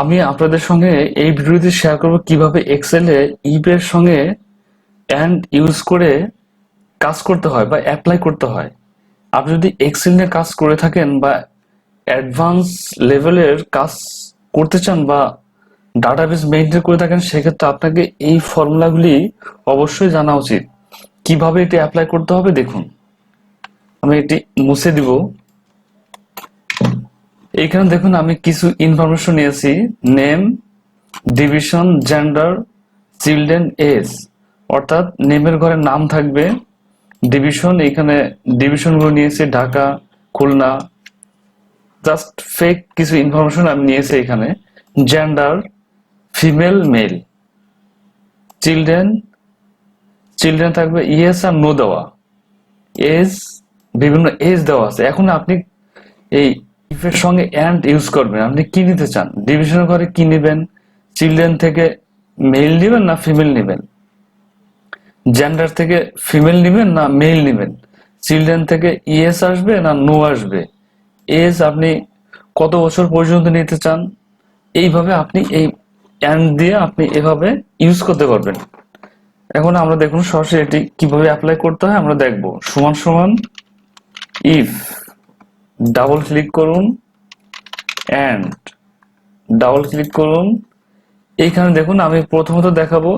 আমি আপনাদের সঙ্গে এই ভিডিওতে শেয়ার করব কিভাবে এক্সেলে ইফ এর সঙ্গে এন্ড ইউজ করে কাজ করতে হয় বা অ্যাপ্লাই করতে হয়। আপনি যদি এক্সেল নিয়ে কাজ করে থাকেন বা অ্যাডভান্স লেভেলের কাজ করতে চান বা ডাটাবেস মেইনটেইন করে থাকেন, সেক্ষেত্রে আপনাকে এই ফর্মুলাগুলি অবশ্যই জানা উচিত। কিভাবে এটি অ্যাপ্লাই করতে হবে দেখুন। আমি এটি মুছে দিব। এইখানে দেখুন আমি কিছু ইনফরমেশন নিয়েছি। Name, division, gender, children, age. অর্থাৎ নেমের ঘরে নাম থাকবে, ডিভিশন, এখানে ডিভিশনগুলো নিয়েছি ঢাকা, খুলনা, জাস্ট ফেক কিছু ইনফরমেশন আমি নিয়েছি এখানে। Gender female male, children children থাকবে ইয়েস আর নো দেওয়া, এজ বিভিন্ন এজ দেওয়া আছে। এখন আপনি এই ইফ এর সঙ্গে এন্ড ইউজ করবেন, আপনি কি নিতে চান, ডিভিশনের ঘরে কি নেবেন, চিলড্রেন থেকে মেল নেবেন না ফিমেল নেবেন, জেন্ডার থেকে ফিমেল নেবেন না মেল নেবেন, চিলড্রেন থেকে ইয়েস আসবে না নো আসবে, এজ আপনি কত বছর পর্যন্ত নিতে চান। এইভাবে আপনি এই এন্ড দিয়ে আপনি এভাবে ইউজ করতে পারবেন। এখন আমরা দেখুন সরাসরি এটি কিভাবে অ্যাপ্লাই করতে হয় আমরা দেখব। সমান সমান ইফ, ডাবল ক্লিক করুন, এন্ড ডাবল ক্লিক করুন। এইখানে দেখুন আমি প্রথমত দেখাবো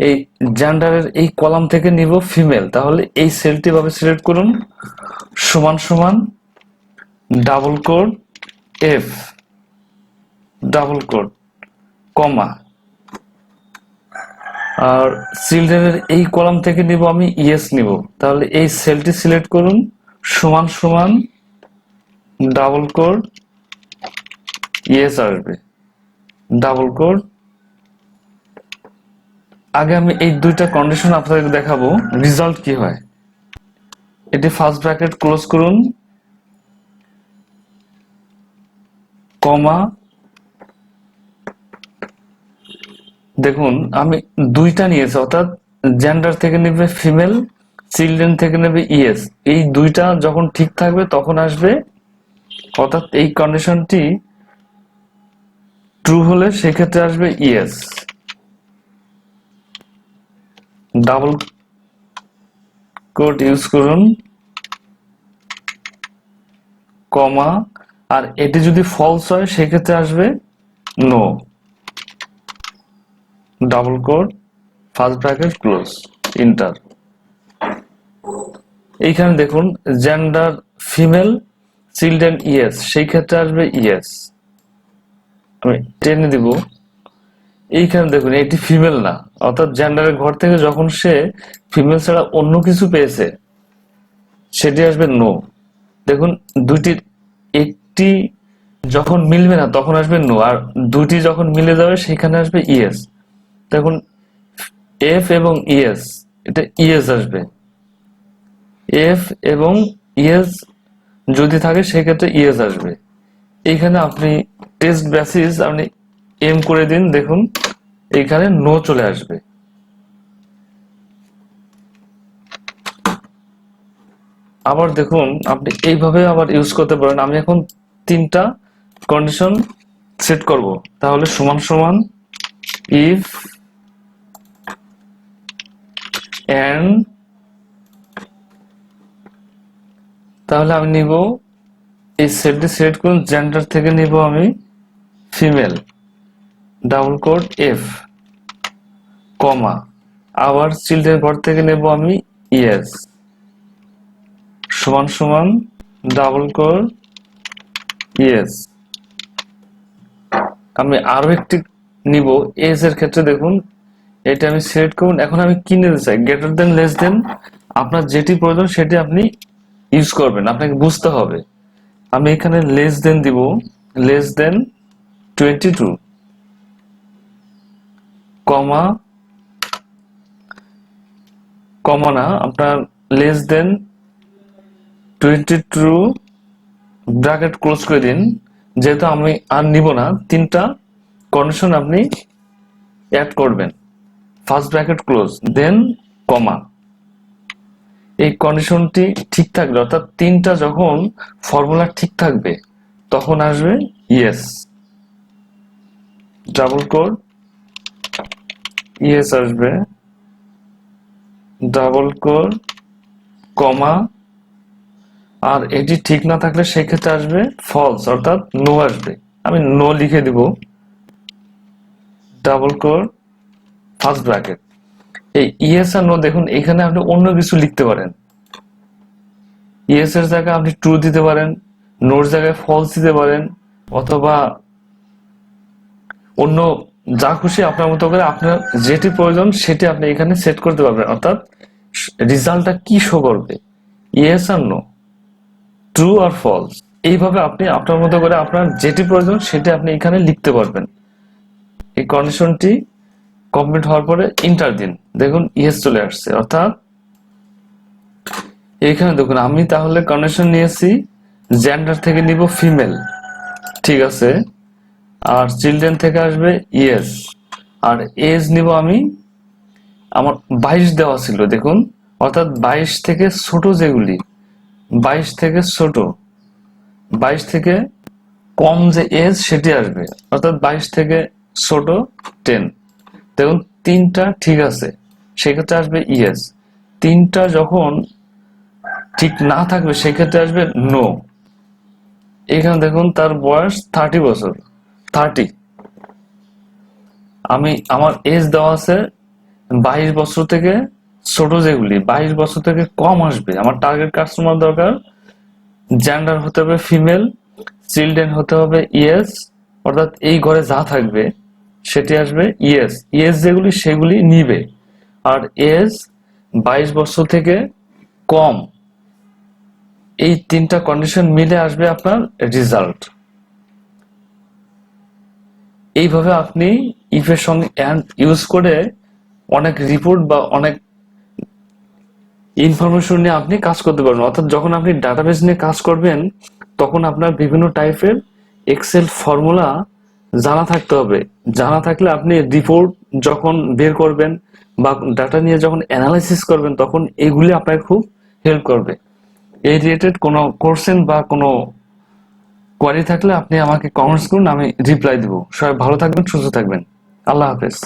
এই জেন্ডারের এই কলাম থেকে নিব ফিমেল, তাহলে এই সেলটি ভাবে সিলেক্ট করুন, সমান সমান double quote f, double quote, comma. আর চিলড্রেনের এই কলাম থেকে নিব আমি ইয়েস নিব, তাহলে এই সেলটি সিলেক্ট করুন, সমান সমান ডাবল কোড ইয়েস আসবে, ডাবল কোড। আগে আমি এই দুইটা কন্ডিশন আপনাদের দেখাবো রেজাল্ট কি হয়। এটি ফার্স্ট ব্র্যাকেট ক্লোজ করুন, কমা। দেখুন আমি দুইটা নিয়েছি, অর্থাৎ জেন্ডার থেকে নেবে ফিমেল, চিলড্রেন থেকে নেবে ইয়েস। এই দুইটা যখন ঠিক থাকবে তখন আসবে, অর্থাৎ এই কন্ডিশনটি ট্রু হলে সেক্ষেত্রে আসবে ইয়েস। ডাবল কোড ইউজ করুন, কমা। আর এটি যদি ফলস হয় সেক্ষেত্রে আসবে no, double code, first bracket close, enter. এইখানে দেখুন জেন্ডার ফিমেল, চিলড্রেন ইয়েস, সেই ক্ষেত্রে আসবে ইয়েস। আমি টেনে দিব। এইখানে দেখুন এটি ফিমেল না, অর্থাৎ জেন্ডারের ঘর থেকে যখন সে ফিমেল ছাড়া অন্য কিছু পেয়েছে সেটি আসবে নো। দেখুন দুইটির একটি যখন মিলবে না তখন আসবে নো, আর দুটি যখন মিলে যাবে সেখানে আসবে ইয়েস। দেখুন এফ এবং ইয়েস, এটা ইয়েস আসবে। এফ এবং ইয়েস যদি থাকে সেক্ষেত্রে ইয়েস আসবে। এখানে আপনি টেস্ট বেসিস আপনি এম করে দিন, দেখুন এখানে নো চলে আসবে। আবার দেখুন আপনি এইভাবে আবার ইউজ করতে পারেন। আমি এখন তিনটা কন্ডিশন সেট করব, তাহলে সমান সমান ইফ এন্ড, তাহলে আমি নিব এই সেটটি সিলেক্ট করুন, জেন্ডার থেকে নিব আমি ফিমেল, ডাবল কোড এফ, কমা। আবার চিলড্রেন ঘর থেকে নেব আমি ইয়েস, সমান সমান ডাবল কোড ইয়েস। আমি আরো একটি নিব এজ এর ক্ষেত্রে, দেখুন এটা আমি সিলেক্ট করুন। এখন আমি কি নিতে চাই, গ্রেটার দেন লেস দেন, আপনার যেটি প্রয়োজন সেটি আপনি ইউজ করবেন, আপনাকে বুঝতে হবে। আমি এখানে লেস দেন দিব, লেস দেন 22, কমা, কমা না, আপনার লেস দেন 22 ব্র্যাকেট ক্লোজ করে দিন। যেহেতু আমি আর নিব না, তিনটা কন্ডিশন আপনি অ্যাড করবেন, ফার্স্ট ব্র্যাকেট ক্লোজ দেন কমা। এই কন্ডিশনটি ঠিক থাকবে, অর্থাৎ তিনটা যখন ফর্মুলা ঠিক থাকবে তখন আসবে ইয়েস। ডাবল কোড ইয়েস আসবে, ডাবল কোড কমা, আর এটি ঠিক না থাকলে সেক্ষেত্রে আসবে ফলস অর্থাৎ নো আসবে। আমি নো লিখে দিব, ডাবল কোড ফার্স্ট ব্র্যাকেট। এই ইয়েস আর নো দেখুন এখানে আপনি অন্য কিছু লিখতে পারেন। ইয়েস এর জায়গায় আপনি ট্রু দিতে পারেন, নোর জায়গায় ফলস দিতে পারেন, অথবা অন্য যা খুশি আপনার মতো করে আপনার যেটি প্রয়োজন সেটি আপনি এখানে সেট করতে পারবেন। অর্থাৎ রেজাল্টটা কি শো করবে, ইয়েস আর নো, ট্রু আর ফলস। এইভাবে আপনি আপনার মতো করে আপনার যেটি প্রয়োজন সেটি আপনি এখানে লিখতে পারবেন। এই কন্ডিশনটি কমপ্লিট হওয়ার পরে ইন্টার দিন, দেখুন ইয়েস চলে আসছে। অর্থাৎ এখানে দেখুন আমি তাহলে কন্ডিশন নিয়েছি জেন্ডার থেকে নিব ফিমেল, ঠিক আছে, আর চিলড্রেন থেকে আসবে ইয়েস, আর এজ নিব আমি, আমার 22 দেওয়া ছিল দেখুন, অর্থাৎ 22 থেকে ছোট যেগুলি, 22 থেকে ছোট, 22 থেকে কম যে এজ সেটি আসবে, অর্থাৎ 22 থেকে ছোট 10। দেখুন তিনটা ঠিক আছে, সেক্ষেত্রে আসবে ইয়েস। তিনটা যখন ঠিক না থাকবে সেক্ষেত্রে আসবে নো। এখানে দেখুন তার বয়স 30 বছর, 30, আমি আমার এজ দেওয়া আছে 22 বছর থেকে ছোট যেগুলি, 22 বছর থেকে কম আসবে, আমার টার্গেট কাস্টমার দরকার, জেন্ডার হতে হবে ফিমেল, চিলড্রেন হতে হবে ইয়েস, অর্থাৎ এই ঘরে যা থাকবে সেটি আসবে ইয়েস, ইয়েস যেগুলি সেগুলি নিবে, আর এজ 22 বছর থেকে কম, এই তিনটা কন্ডিশন মিলে আসবে আপনার রেজাল্ট। এইভাবে আপনি ইফ এর সঙ্গে এন্ড ইউজ করে অনেক রিপোর্ট বা অনেক ইনফরমেশন নিয়ে আপনি কাজ করতে পারবেন। অর্থাৎ যখন আপনি ডাটাবেস নিয়ে কাজ করবেন তখন আপনার বিভিন্ন টাইপের এক্সেল ফর্মুলা জানা থাকতে হবে। জানা থাকলে আপনি রিপোর্ট যখন বের করবেন বা ডাটা নিয়ে যখন অ্যানালাইসিস করবেন তখন এগুলি আপনাকে খুব হেল্প করবে। এই রিলেটেড কোনো কোশ্চেন বা কোনো কোয়ারি থাকলে আপনি আমাকে কমেন্টস করুন, আমি রিপ্লাই দিব। সবাই ভালো থাকবেন, সুস্থ থাকবেন। আল্লাহ হাফেজ।